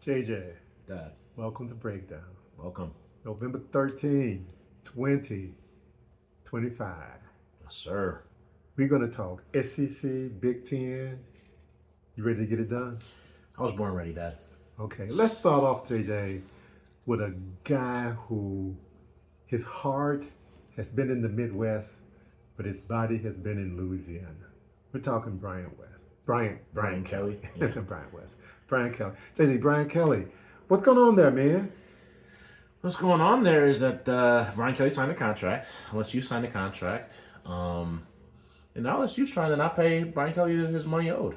JJ, Dad, welcome to Breakdown. welcome. November 13, 2025. Yes, sir. We're going to talk SEC, Big Ten. You ready to get it done? I was born ready, Dad. Okay, let's start off, JJ, with a guy who his heart has been in the Midwest, but his body has been in Louisiana. We're talking Brian West. Brian Kelly. Yeah. Brian West. Brian Kelly. JJ, Brian Kelly. What's going on there, man? What's going on there is that Brian Kelly signed a contract. LSU signed a contract. And now LSU's trying to not pay Brian Kelly his money owed.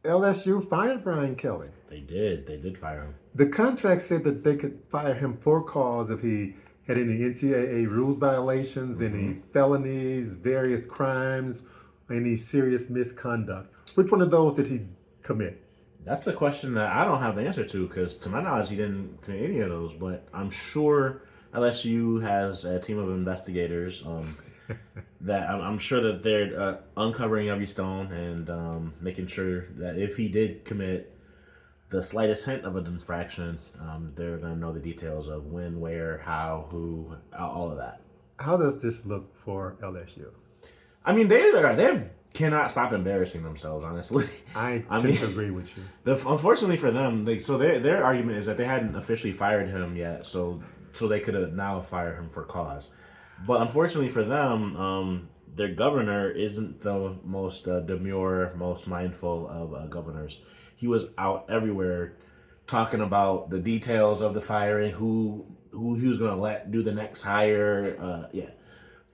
LSU fired Brian Kelly. They did. They did fire him. The contract said that they could fire him for cause if he had any NCAA rules violations, any felonies, various crimes, any serious misconduct. Which one of those did he commit? That's the question that I don't have the answer to because, to my knowledge, he didn't commit any of those. But I'm sure LSU has a team of investigators that I'm sure that they're uncovering every stone and making sure that if he did commit the slightest hint of an infraction, they're going to know the details of when, where, how, who, all of that. How does this look for LSU? I mean, they cannot stop embarrassing themselves, honestly. I tend to agree with you. Unfortunately for them, their argument is that they hadn't officially fired him yet, so they could have now fired him for cause. But unfortunately for them, their governor isn't the most demure, most mindful of governors. He was out everywhere talking about the details of the firing, who he was going to let do the next hire.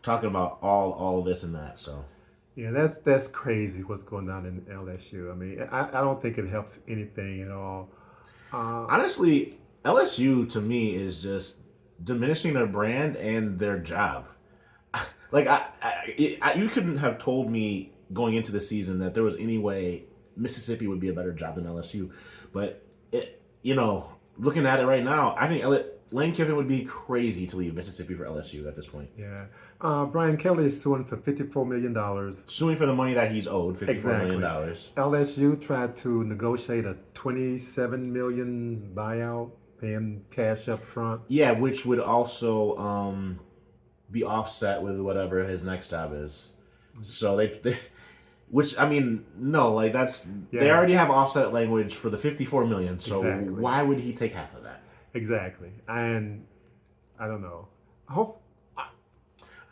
Talking about all this and that. So yeah, that's crazy what's going on in LSU. I mean, I don't think it helps anything at all. Honestly, LSU to me is just diminishing their brand and their job. Like you couldn't have told me going into the season that there was any way Mississippi would be a better job than LSU, but looking at it right now, I think Lane Kiffin would be crazy to leave Mississippi for LSU at this point. Yeah. Brian Kelly is suing for $54 million. Suing for the money that he's owed, $54 million. LSU tried to negotiate a $27 million buyout, paying cash up front. Yeah, which would also be offset with whatever his next job is. So they which, I mean, no, like they already have offset language for the $54 million. So exactly. Why would he take half of that? Exactly. And I don't know. I hope.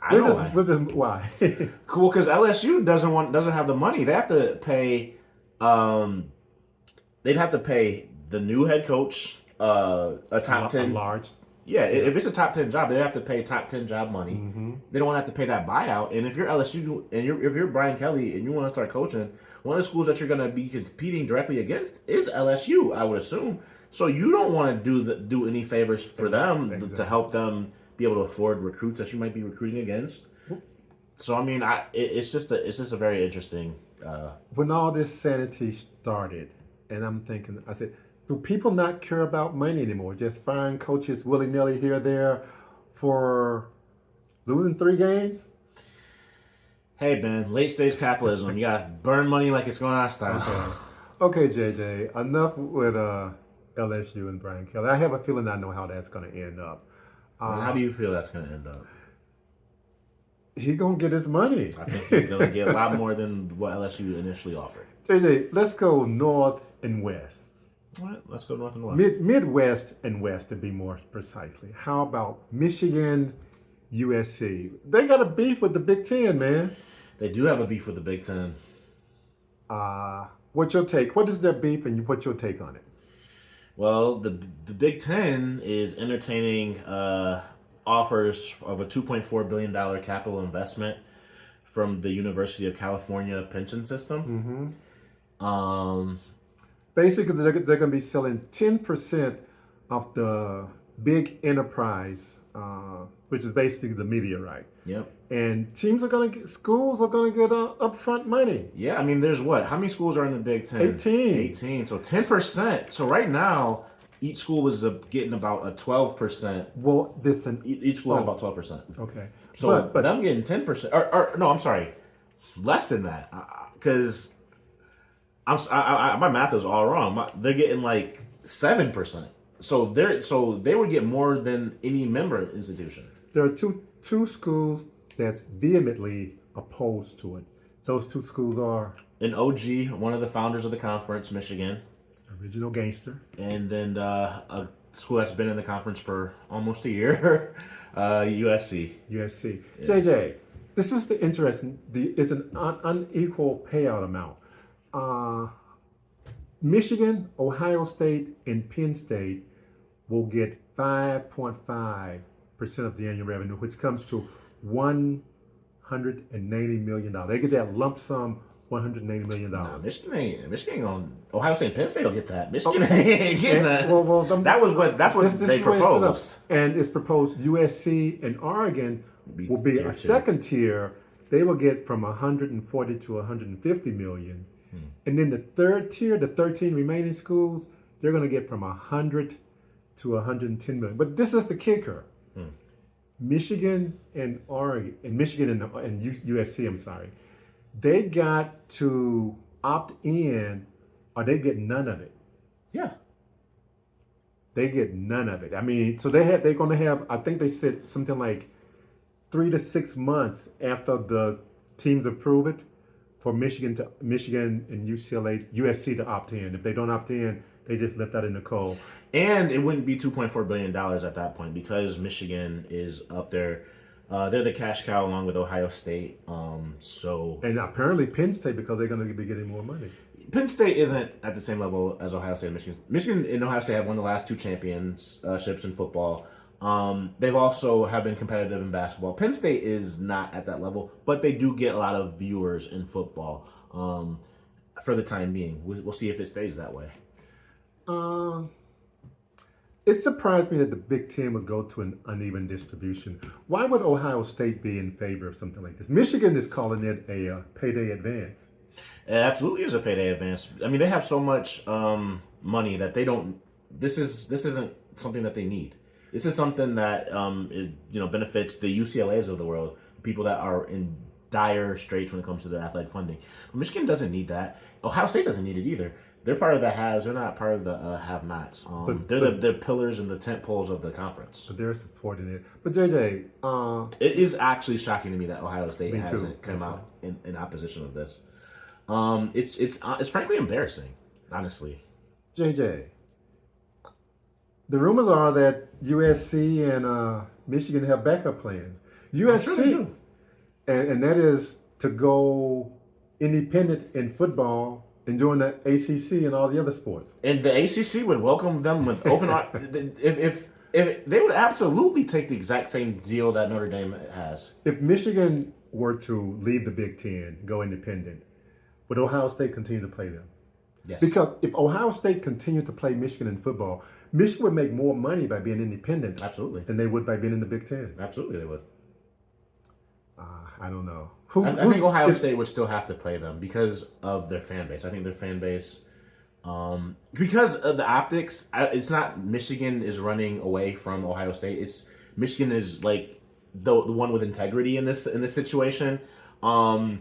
I know why. Cool, because LSU doesn't have the money. They have to pay. They'd have to pay the new head coach a top 10 large. Yeah, if it's a top 10 job, they have to pay top 10 job money. Mm-hmm. They don't want to have to pay that buyout. And if you're LSU and if you're Brian Kelly and you want to start coaching, one of the schools that you're going to be competing directly against is LSU, I would assume. So you don't want to do any favors for them to help them be able to afford recruits that you might be recruiting against. So I mean, it's just a very interesting. When all this sanity started, and I'm thinking, I said, do people not care about money anymore? Just firing coaches willy-nilly here or there for losing 3 games? Hey, man, late stage capitalism. You got to burn money like it's going out of style. Okay, JJ, enough with LSU and Brian Kelly. I have a feeling I know how that's going to end up. How do you feel that's going to end up? He's going to get his money. I think he's going to get a lot more than what LSU initially offered. JJ, let's go north and west. All right, let's go north and west. Midwest and west, to be more precisely. How about Michigan, USC? They got a beef with the Big Ten, man. They do have a beef with the Big Ten. What's your take? What is their beef, and what's your take on it? Well, the Big Ten is entertaining offers of a $2.4 billion capital investment from the University of California pension system. Mm-hmm. Basically, they're going to be selling 10% of the big enterprise, which is basically the media right. Yep. And schools are going to get upfront money. Yeah, I mean, there's what? How many schools are in the Big Ten? 18. So 10%. So right now, each school is getting about a 12%. Well, listen. Each school has about 12%. Okay. So but them getting 10%. Or no, I'm sorry. Less than that. Because My math is all wrong. They're getting like 7%. So they would get more than any member institution. There are two schools that's vehemently opposed to it. Those two schools are An OG, one of the founders of the conference, Michigan, original gangster, and then a school that's been in the conference for almost a year, USC. USC. Yeah. JJ, this is the interesting. It's an unequal payout amount. Michigan, Ohio State, and Penn State will get 5.5% of the annual revenue, which comes to $180 million. They get that lump sum, $180 million. Nah, Michigan ain't on. Ohio State and Penn State will get that. Michigan ain't getting that. Well, That's what they proposed. And it's proposed USC and Oregon will be a second tier. They will get from 140 to 150 million. And then the third tier, the 13 remaining schools, they're going to get from 100 to 110 million. But this is the kicker. Michigan and Oregon, and Michigan and USC, I'm sorry, they got to opt in or they get none of it. Yeah. They get none of it. I mean, so they're going to have, I think they said something like 3 to 6 months after the teams approve it for Michigan and USC to opt in. If they don't opt in, they just left that in the cold. And it wouldn't be $2.4 billion at that point because Michigan is up there. They're the cash cow along with Ohio State. And apparently Penn State, because they're going to be getting more money. Penn State isn't at the same level as Ohio State and Michigan. Michigan and Ohio State have won the last 2 championships in football. They've also have been competitive in basketball. Penn State is not at that level, but they do get a lot of viewers in football for the time being. We'll see if it stays that way. It surprised me that the Big Ten would go to an uneven distribution. Why would Ohio State be in favor of something like this? Michigan is calling it a payday advance. It absolutely is a payday advance. I mean, they have so much money that they don't. This isn't something that they need. This is something that benefits the UCLAs of the world, people that are in dire straits when it comes to the athletic funding. But Michigan doesn't need that. Ohio State doesn't need it either. They're part of the haves. They're not part of the have-nots. They're the pillars and the tent poles of the conference. But they're supporting it. But JJ, it is actually shocking to me that Ohio State hasn't come out in opposition of this. It's frankly embarrassing, honestly. JJ, the rumors are that USC and Michigan have backup plans. USC, and that is to go independent in football and join the ACC and all the other sports. And the ACC would welcome them with open arms. if they would absolutely take the exact same deal that Notre Dame has. If Michigan were to leave the Big Ten, go independent, would Ohio State continue to play them? Yes. Because if Ohio State continued to play Michigan in football, Michigan would make more money by being independent. Absolutely. Than they would by being in the Big Ten. Absolutely, they would. I don't know. I think Ohio State would still have to play them because of their fan base. I think their fan base, because of the optics, it's not Michigan is running away from Ohio State. It's Michigan is like the one with integrity in this situation. Who's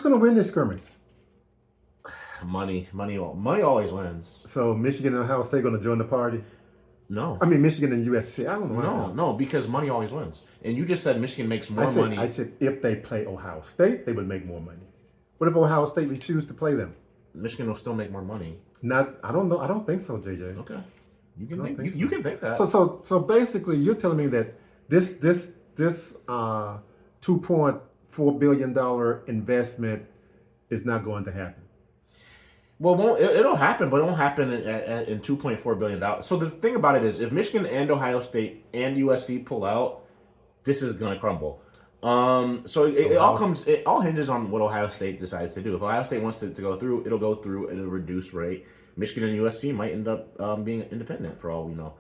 going to win this skirmish? Money always wins. So Michigan and Ohio State going to join the party? No. I mean, Michigan and USC. I don't know. No, because money always wins. And you just said Michigan makes more money. I said if they play Ohio State, they would make more money. What if Ohio State refused to play them? Michigan will still make more money. I don't know. I don't think so, JJ. Okay. You can think that. So basically, you're telling me that this $2.4 billion investment is not going to happen. Well, it'll happen, but it won't happen in $2.4 billion. So the thing about it is, if Michigan and Ohio State and USC pull out, this is going to crumble. So it all hinges on what Ohio State decides to do. If Ohio State wants to go through, it'll go through at a reduced rate. Michigan and USC might end up being independent for all we know.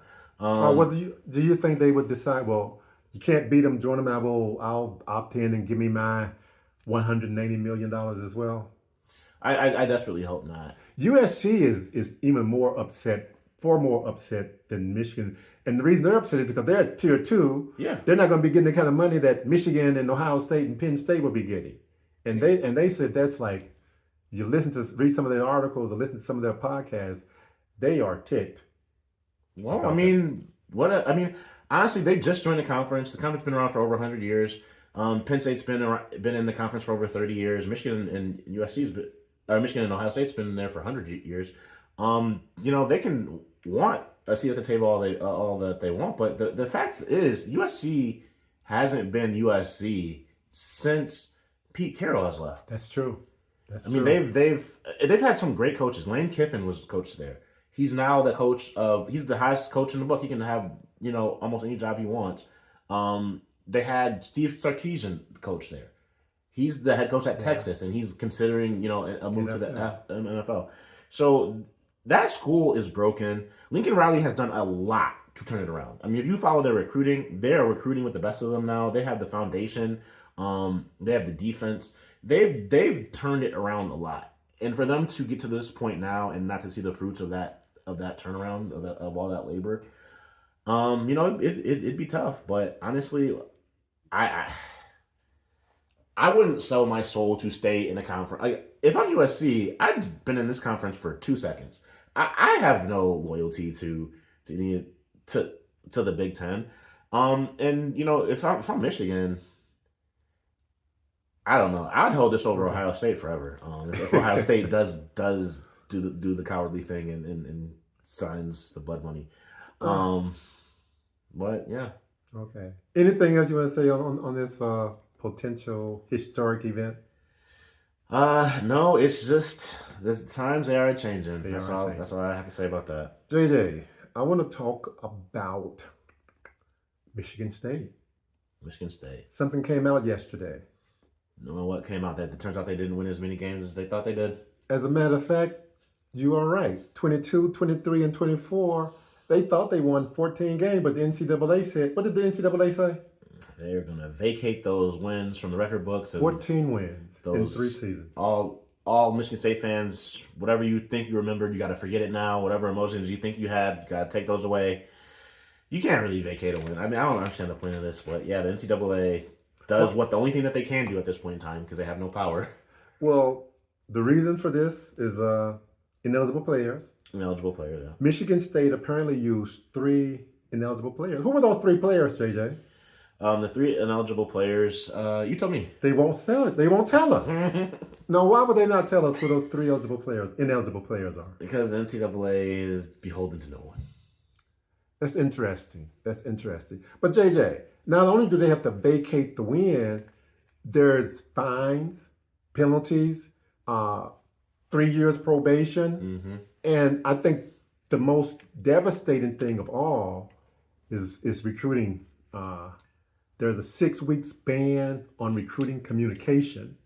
Do you think they would decide, well, you can't beat them, join them, I'll opt in and give me my $180 million as well? I desperately hope not. USC is even more upset, far more upset than Michigan. And the reason they're upset is because they're at tier 2. Yeah. They're not going to be getting the kind of money that Michigan and Ohio State and Penn State will be getting. And they said that's like you read some of their articles or listen to some of their podcasts, they are ticked. Well, I mean, honestly, they just joined the conference. The conference been around for over 100 years. Penn State's been in the conference for over 30 years. Michigan and USC's been, Michigan and Ohio State's been there for 100 years. They can want a seat at the table all that they want, but the fact is USC hasn't been USC since Pete Carroll has left. That's true. They've had some great coaches. Lane Kiffin was the coach there. He's now he's the highest coach in the book. He can have, almost any job he wants. They had Steve Sarkisian coach there. He's the head coach at Texas, and he's considering, a move to the NFL. So that school is broken. Lincoln Riley has done a lot to turn it around. I mean, if you follow their recruiting, they are recruiting with the best of them now. They have the foundation. They have the defense. They've turned it around a lot. And for them to get to this point now and not to see the fruits of that turnaround of all that labor, it'd be tough. But honestly, I wouldn't sell my soul to stay in a conference. Like, if I'm USC, I've been in this conference for 2 seconds. I have no loyalty to the Big Ten. And if I'm Michigan, I don't know. I'd hold this over Ohio State forever. If Ohio State does do the cowardly thing and signs the blood money. But yeah. Okay. Anything else you want to say on this potential historic event? No, it's just the times they are changing. That's all I have to say about that. JJ, I want to talk about Michigan State. Michigan State. Something came out yesterday. No, what came out? That it turns out they didn't win as many games as they thought they did. As a matter of fact, you are right. 22, 23, and 24, they thought they won 14 games, but the NCAA said, what did the NCAA say? They're going to vacate those wins from the record books. 14 wins in 3 seasons. All Michigan State fans, whatever you think you remembered, you got to forget it now. Whatever emotions you think you had, you got to take those away. You can't really vacate a win. I mean, I don't understand the point of this, but yeah, the NCAA does the only thing that they can do at this point in time because they have no power. Well, the reason for this is ineligible players. Ineligible players, yeah. Michigan State apparently used 3 ineligible players. Who were those 3 players, JJ? The 3 ineligible players, you tell me. They won't sell it. They won't tell us. No, why would they not tell us who those 3 ineligible players are? Because the NCAA is beholden to no one. That's interesting. But JJ, not only do they have to vacate the win, there's fines, penalties, 3 years probation. Mm-hmm. And I think the most devastating thing of all is recruiting. There's a 6 weeks ban on recruiting communication.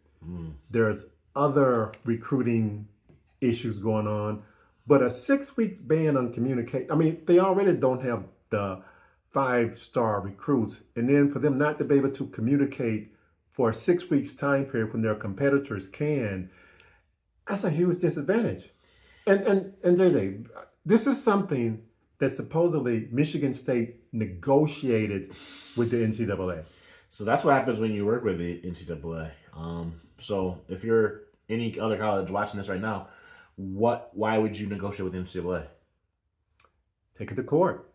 There's other recruiting issues going on, but a 6 week ban on communicate. I mean, they already don't have the 5-star recruits, and then for them not to be able to communicate for a 6 weeks time period when their competitors can, that's a huge disadvantage. And JJ, this is something that supposedly Michigan State negotiated with the NCAA. So that's what happens when you work with the NCAA. So if you're any other college watching this right now, why would you negotiate with the NCAA? Take it to court.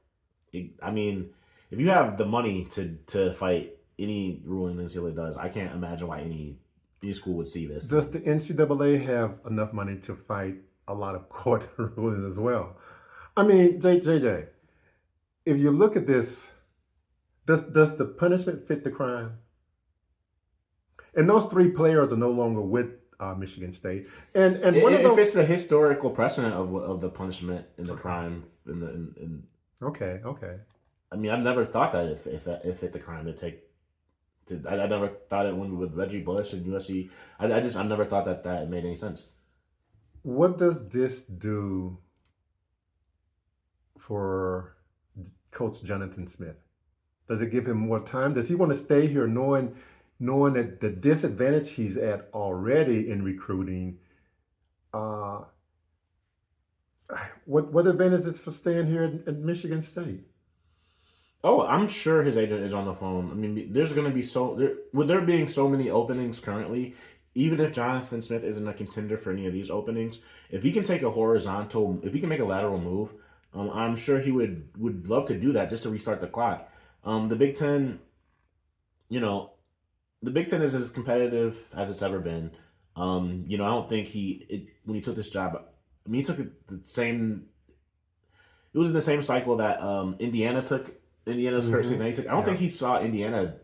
I mean, if you have the money to fight any ruling the NCAA does, I can't imagine why any school would see this. Does the NCAA have enough money to fight a lot of court rulings as well? I mean, JJ, if you look at this, does the punishment fit the crime? And those 3 players are no longer with Michigan State, and one of those, it fits the historical precedent of the punishment and the crime in. Okay. I mean, I've never thought that if fit the crime I never thought it when with Reggie Bush and USC. I've never thought that made any sense. What does this do for Coach Jonathan Smith? Does it give him more time? Does he want to stay here knowing that the disadvantage he's at already in recruiting? What advantage is for staying here at Michigan State? Oh, I'm sure his agent is on the phone. I mean, there's going to be with there being so many openings currently, even if Jonathan Smith isn't a contender for any of these openings, if he can make a lateral move, I'm sure he would love to do that just to restart the clock. The Big Ten, the Big Ten is as competitive as it's ever been. I don't think when he took this job, I mean, he took the same. It was in the same cycle that Indiana took. Indiana's Kurt Signett took. I don't think he saw Indiana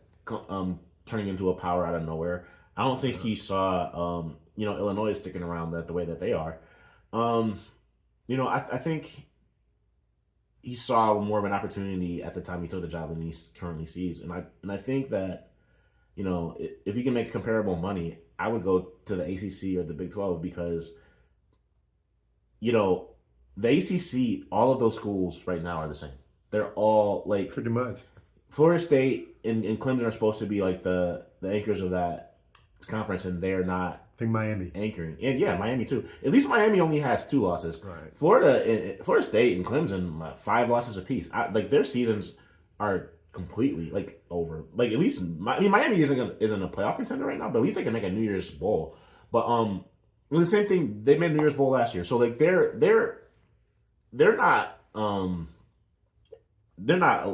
turning into a power out of nowhere. I don't think he saw Illinois sticking around the way that they are. I think he saw more of an opportunity at the time he took the job than he currently sees, and I think that if he can make comparable money, I would go to the ACC or the Big 12 because the ACC, all of those schools right now are the same. They're all like pretty much. Florida State and Clemson are supposed to be like the anchors of that conference, and they're not. I think Miami anchoring, and Miami too. At least Miami only has 2 losses. Right. Florida State and Clemson 5 losses apiece. Their seasons are completely over. At least Miami isn't a playoff contender right now, but at least they can make a New Year's Bowl. But the same thing, they made New Year's Bowl last year, so they're not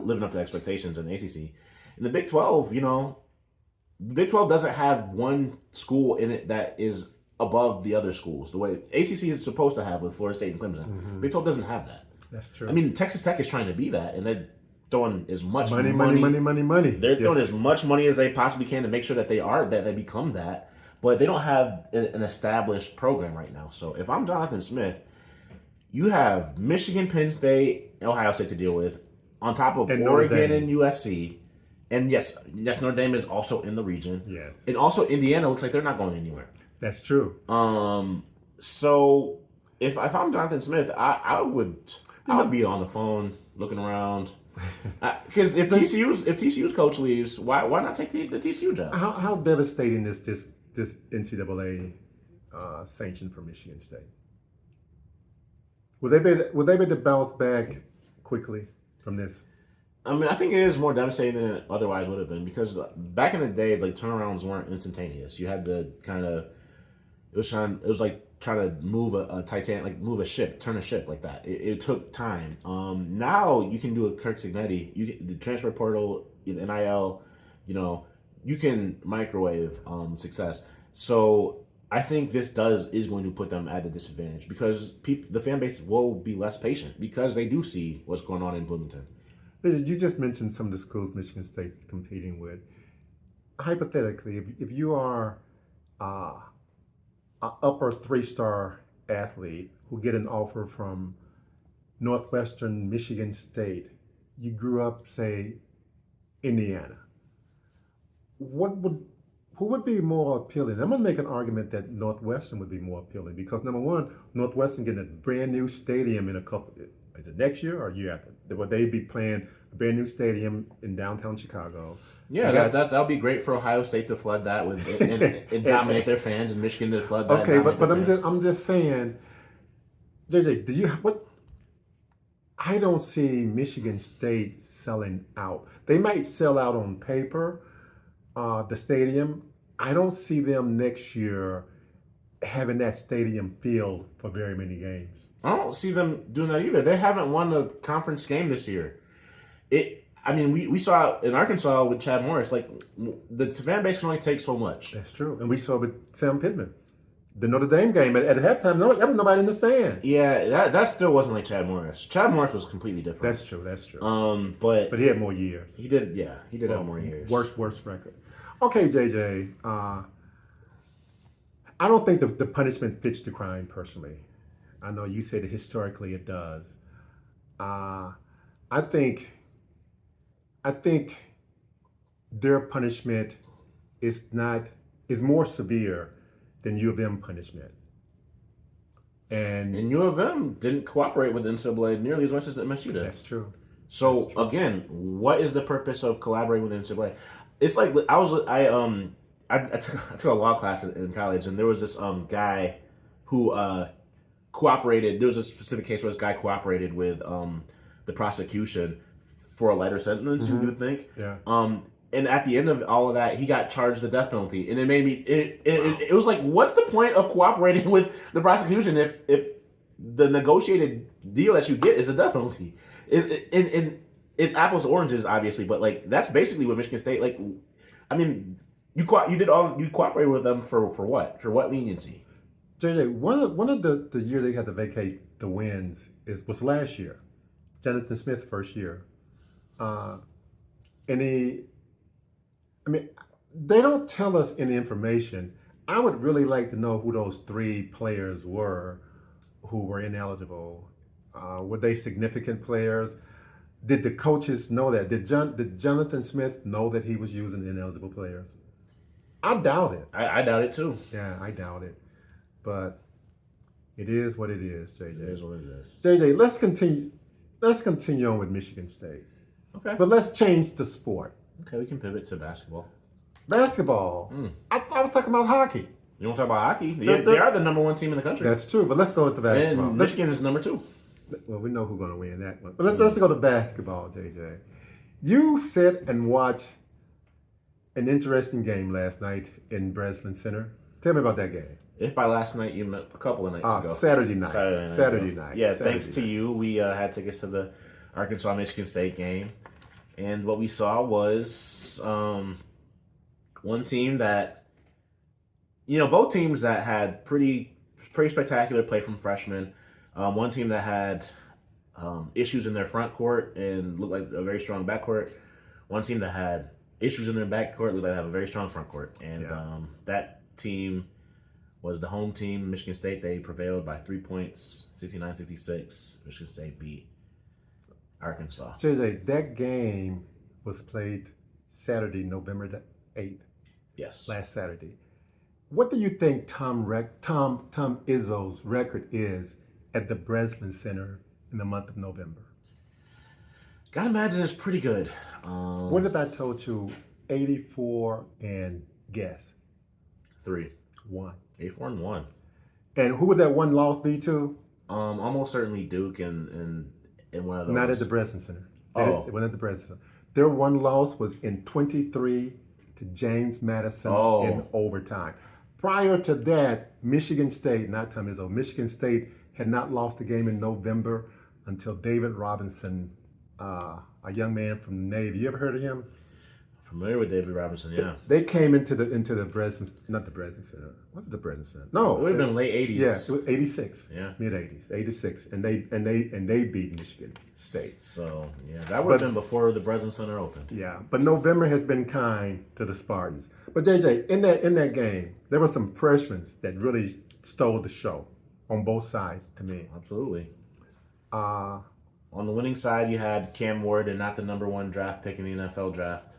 living up to expectations in the ACC. In the Big 12, the Big 12 doesn't have one school in it that is above the other schools the way ACC is supposed to have with Florida State and Clemson. Mm-hmm. Big 12 doesn't have that. That's true. I mean, Texas Tech is trying to be that, and they're throwing as much money. They're throwing as much money as they possibly can to make sure that they become that, but they don't have an established program right now. So if I'm Jonathan Smith, you have Michigan, Penn State, and Ohio State to deal with, on top of Oregon and USC. And yes, Notre Dame is also in the region. Yes. And also Indiana looks like they're not going anywhere. That's true. So if I'm Jonathan Smith, I would be on the phone looking around. Because if TCU's coach leaves, why not take the TCU job? How devastating is this NCAA sanction for Michigan State? Would they be able to bounce back quickly from this? I mean, I think it is more devastating than it otherwise would have been because back in the day, turnarounds weren't instantaneous. You had to it was like trying to move move a ship, turn a ship like that. It took time. Now you can do a Kirk Signetti, the transfer portal, NIL, you can microwave success. So I think this is going to put them at a disadvantage because the fan base will be less patient because they do see what's going on in Bloomington. You just mentioned some of the schools Michigan State's competing with. Hypothetically, if you are an upper 3-star athlete who get an offer from Northwestern Michigan State, you grew up, say, Indiana, who would be more appealing? I'm going to make an argument that Northwestern would be more appealing because, number one, Northwestern getting a brand new stadium in a couple. Is it next year or year after? Would they be playing a brand new stadium in downtown Chicago? Yeah, that'll be great for Ohio State to flood that with and dominate their fans, and Michigan to flood that. Okay, but I'm just saying, JJ, I don't see Michigan State selling out. They might sell out on paper, the stadium. I don't see them next year having that stadium filled for very many games. I don't see them doing that either. They haven't won a conference game this year. We saw in Arkansas with Chad Morris, the fan base can only take so much. That's true. And we saw with Sam Pittman. The Notre Dame game at halftime, there was nobody in the stand. Yeah, that still wasn't like Chad Morris. Chad Morris was completely different. That's true. But he had more years. He did have more years. Worst record. Okay, JJ. I don't think the punishment fits the crime personally. I know you said that historically it does. I think their punishment is more severe than U of M punishment. And U of M didn't cooperate with NCAA nearly as much as MSU did. That's true. So again, what is the purpose of collaborating with NCAA? It's like I took a law class in college, and there was this guy who cooperated. There was a specific case where this guy cooperated with the prosecution for a lighter sentence. You would think, yeah. and at the end of all of that, he got charged the death penalty, and it made me. It was like, what's the point of cooperating with the prosecution if the negotiated deal that you get is a death penalty? And it's apples to oranges, obviously, but like that's basically what Michigan State. Like, I mean, you cooperated with them for what? For what leniency? JJ, one of the year they had to vacate the wins was last year, Jonathan Smith first year, and they don't tell us any information. I would really like to know who those 3 players were who were ineligible. Were they significant players? Did the coaches know that? Did Jonathan Smith know that he was using ineligible players? I doubt it. I doubt it too. Yeah, I doubt it. But it is what it is, JJ. It is what it is. JJ, let's continue. Let's continue on with Michigan State. Okay. But let's change the sport. Okay, we can pivot to basketball. Basketball. I was talking about hockey. You want to talk about hockey? They are the number 1 team in the country. That's true, but let's go with the basketball. And Michigan is number 2. Well, we know who's going to win that one. But let's go to basketball, JJ. You sit and watch an interesting game last night in Breslin Center. Tell me about that game. If by last night you meant a couple of nights ago. Saturday night. Yeah, Saturday thanks to night. you, we had tickets to the Arkansas-Michigan State game. And what we saw was one team that, both teams that had pretty spectacular play from freshmen. One team that had issues in their front court and looked like a very strong backcourt. One team that had issues in their backcourt, looked like they have a very strong front court. And that team was the home team, Michigan State. They prevailed by 3 points, 69-66. Michigan State beat Arkansas. JJ, that game was played Saturday, November the 8th. Yes. Last Saturday. What do you think Tom Izzo's record is at the Breslin Center in the month of November? Gotta imagine it's pretty good. What if I told you 84 and guess? 3. 1. 84-1. And who would that one loss be to? Almost certainly Duke and one of those. Not at the Breslin Center. Oh. It went at the Breslin Center. Their one loss was in 23 to James Madison in overtime. Prior to that, Michigan State, not Tom Izzo, Michigan State had not lost a game in November until David Robinson, a young man from the Navy. You ever heard of him? Familiar with David Robinson, yeah. They came into the Breslin, not the Breslin Center. Was it the Breslin Center? No, it would have been late 80s. Yeah, it was 86. Yeah, mid 80s, 86, and they beat Michigan State. So yeah, that would have been before the Breslin Center opened. Yeah, but November has been kind to the Spartans. But JJ, in that game, there were some freshmen that really stole the show on both sides to me. Absolutely. On the winning side, you had Cam Ward, and not the number 1 draft pick in the NFL draft,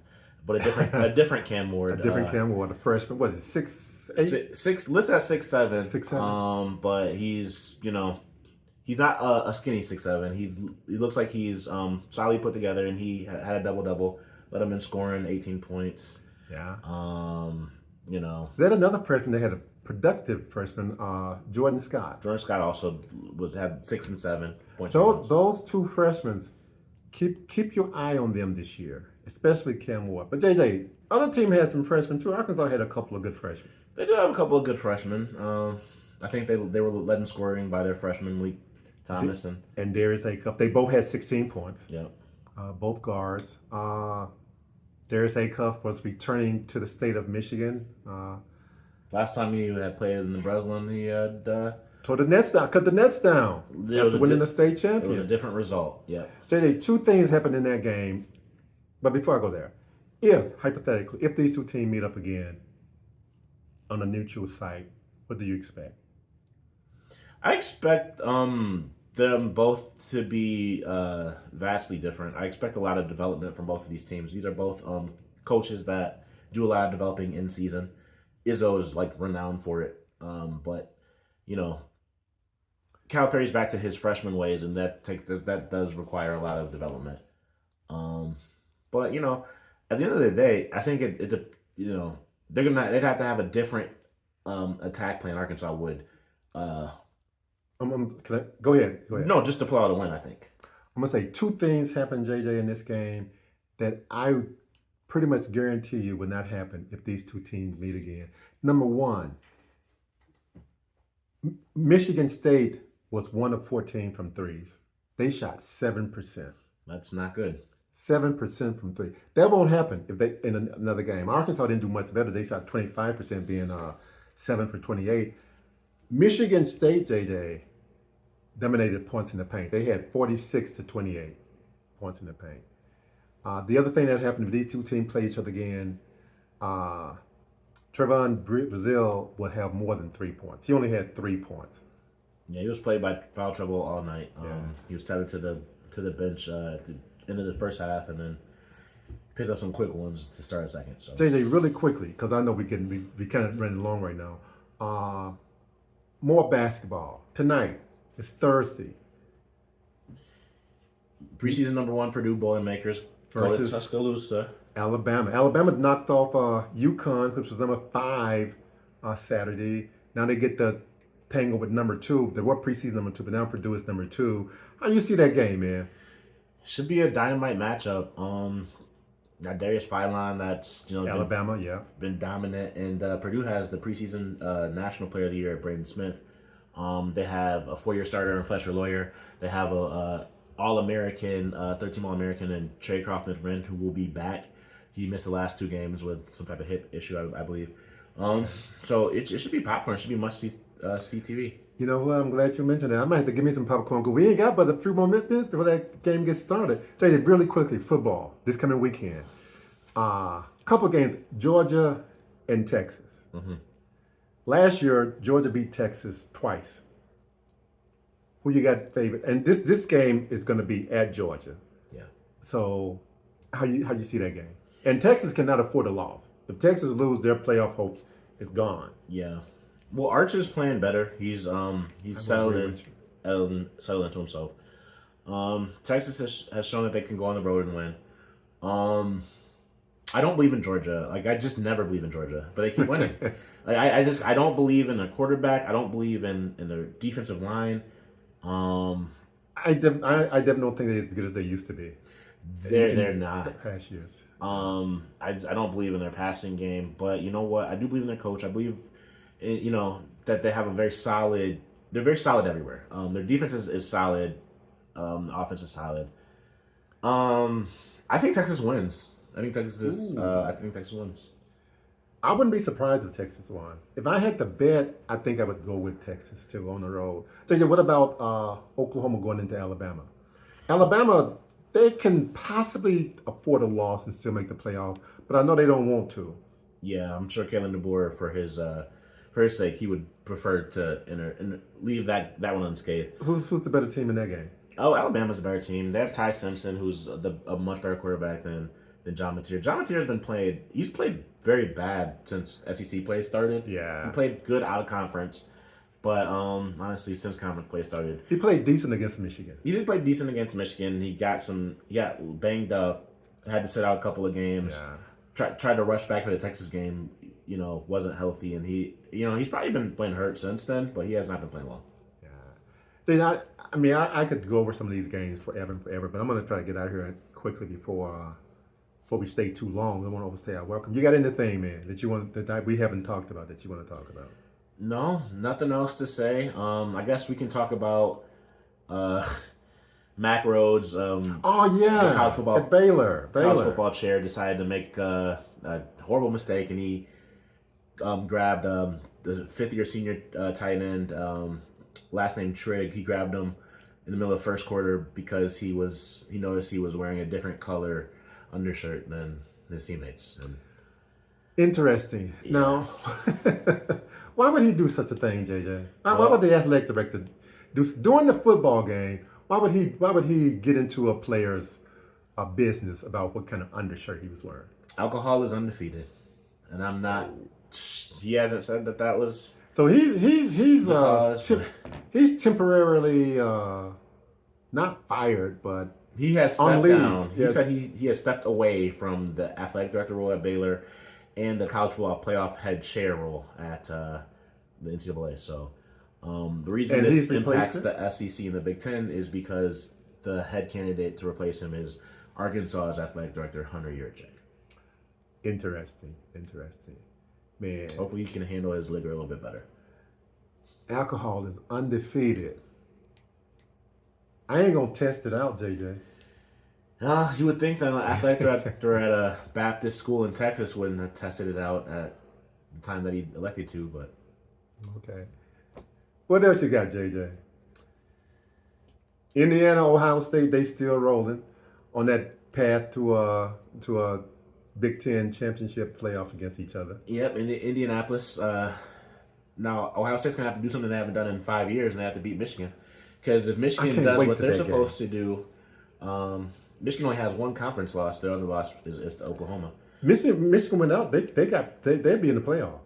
but a different Cam Ward. A different Cam Ward, a freshman. What is it, 6'8"? Six. Listed at 6'7". 6'7". But he's he's not a skinny 6'7". He looks like he's solidly put together, and he had a double. Led him in scoring, 18 points. Yeah. They had another freshman. They had a productive freshman, Jordan Scott. Jordan Scott also had 6 and 7 points. Those 2 freshmen, keep your eye on them this year, especially Cam Ward. But JJ, other team had some freshmen too. Arkansas had a couple of good freshmen. They do have a couple of good freshmen. I think they were led in scoring by their freshman, Lee Thomas and Darius Acuff. They both had 16 points. Yeah. Both guards. Darius Acuff was returning to the state of Michigan. Last time he had played in the Breslin, he had tore the nets down, cut the nets down after winning the state championship. It was a different result. Yeah. JJ, 2 things happened in that game. But before I go there, if these 2 teams meet up again on a neutral site, what do you expect? I expect them both to be vastly different. I expect a lot of development from both of these teams. These are both coaches that do a lot of developing in season. Izzo's renowned for it, but Calipari's back to his freshman ways, and that does require a lot of development. But at the end of the day, I think they'd have to have a different attack plan. Arkansas would. Can I, go ahead. No, just to pull out a win, I think. I'm gonna say 2 things happened, JJ, in this game that I pretty much guarantee you will not happen if these two teams meet again. Number one, Michigan State was 1 of 14 from threes. They shot 7%. That's not good. 7% from three. That won't happen if they in another game. Arkansas didn't do much better. They shot 25%, being 7 for 28. Michigan State, JJ, dominated points in the paint. They had 46 to 28 points in the paint. The other thing that happened if these two teams play each other again, Trevon Brazile would have more than 3 points. He only had 3 points. Yeah, he was played by foul trouble all night. Yeah. He was tethered to the bench at the end of the first half, and then picked up some quick ones to start a second. So JJ, really quickly, because I know we kind of running long right now. More basketball tonight. It's Thursday. Preseason number 1 Purdue Boilermakers versus Tuscaloosa. Alabama. Alabama knocked off UConn, which was number 5 Saturday. Now they get the tangle with number 2. They were preseason number 2, but now Purdue is number 2. How you see that game, man? Should be a dynamite matchup. Got Darius Philon, that's Alabama, been dominant, and Purdue has the preseason National Player of the Year, Braden Smith. They have a 4-year starter in Fletcher Lawyer. They have a All-American, third-team All-American, and Trey Croft-McBride, who will be back. He missed the last 2 games with some type of hip issue, I believe. So it should be popcorn. It should be must-see TV. You know what? I'm glad you mentioned that. I might have to give me some popcorn because we ain't got but a few more minutes before that game gets started. Tell you really quickly, football this coming weekend. Couple games, Georgia and Texas. Mm-hmm. Last year, Georgia beat Texas twice. Who you got favorite? And this game is going to be at Georgia. Yeah. So how you see that game? And Texas cannot afford a loss. If Texas lose, their playoff hopes is gone. Yeah. Well, Archer's playing better. He's settled into himself. Texas has shown that they can go on the road and win. I don't believe in Georgia. Like, I just never believe in Georgia, but they keep winning. Like, I don't believe in their quarterback. I don't believe in their defensive line. I definitely don't think they're as good as they used to be. They're not. The past years. I don't believe in their passing game, but you know what? I do believe in their coach. I believe, that they have a very solid. They're very solid everywhere. Their defense is solid. The offense is solid. I think Texas wins. I think Texas wins. I wouldn't be surprised if Texas won. If I had to bet, I think I would go with Texas too on the road. So what about Oklahoma going into Alabama? Alabama, they can possibly afford a loss and still make the playoff, but I know they don't want to. Yeah, I'm sure Kalen DeBoer, for his sake, he would prefer to leave that one unscathed. Who's the better team in that game? Oh, Alabama's a better team. They have Ty Simpson, who's a much better quarterback than John Mateer. John Mateer's he's played very bad since SEC play started. Yeah. He played good out of conference, but honestly, since conference play started, he played decent against Michigan. He did play decent against Michigan. He got banged up, had to sit out a couple of games. Yeah. Tried to rush back for the Texas game, wasn't healthy, and he's probably been playing hurt since then, but he has not been playing well. Yeah. I could go over some of these games forever, but I'm going to try to get out of here quickly before we stay too long. I don't want to overstay our welcome. You got anything, man, that we haven't talked about that you want to talk about? No, nothing else to say. I guess we can talk about Mack Rhodes. The college football at Baylor. College football chair decided to make a horrible mistake, and he grabbed the 5th-year senior tight end, last name Trigg. He grabbed him in the middle of the first quarter because he noticed he was wearing a different color undershirt than his teammates. And interesting. Yeah. Now, why would he do such a thing, JJ? Why would the athletic director during the football game? Why would he get into a player's business about what kind of undershirt he was wearing? Alcohol is undefeated, and I'm not. He hasn't said that was. So he's temporarily not fired, but he has stepped down. He said he has stepped away from the athletic director role at Baylor and the college football playoff head chair role at the NCAA. So the reason this impacts the SEC and the Big Ten is because the head candidate to replace him is Arkansas's athletic director, Hunter Yurchek. Interesting. Man, Hopefully he can handle his liquor a little bit better. alcohol is undefeated. I ain't gonna test it out, JJ. You would think that an athlete director at a Baptist school in Texas wouldn't have tested it out at the time that he elected to, but Okay. What else you got, JJ? Indiana, Ohio State, they still rolling on that path to a Big Ten championship playoff against each other. yep, in Indianapolis. Now Ohio State's gonna have to do something they haven't done in 5 years, and they have to beat Michigan. Because if Michigan can't does wait what to they're that supposed to do, Michigan only has one conference loss. Their other loss is to Oklahoma. Michigan went out. They'd be in the playoff.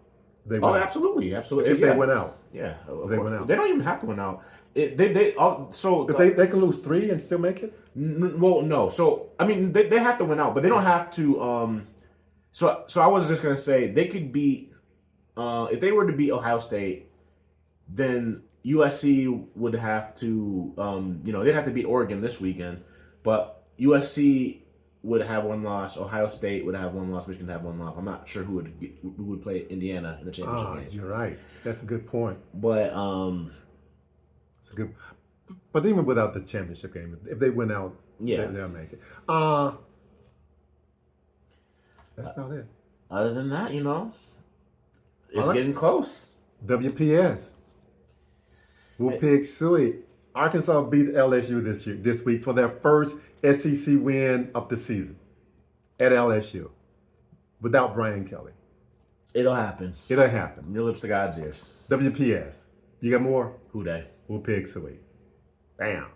They Oh, went out. absolutely. If Yeah. they went out. Yeah, They went out. They don't even have to win out. If they can lose 3 and still make it. Well, no. So I mean, they have to win out, but they don't have to. So I was just gonna say they could beat. If they were to beat Ohio State, then USC would have to. They'd have to beat Oregon this weekend, but USC would have one loss. Ohio State would have one loss. Michigan would have one loss. I'm not sure who would play Indiana in the championship game. You're right. That's a good point. But It's a good. But even without the championship game, if they win out, yeah, they'll make it. That's about it. other than that, it's All right. getting close. WPS. We'll pick Suey. Arkansas beat LSU this week for their first SEC win of the season at LSU without Brian Kelly. It'll happen. It'll happen. From your lips to God's ears. WPS. You got more? Who dey? We'll pick Suey. Bam.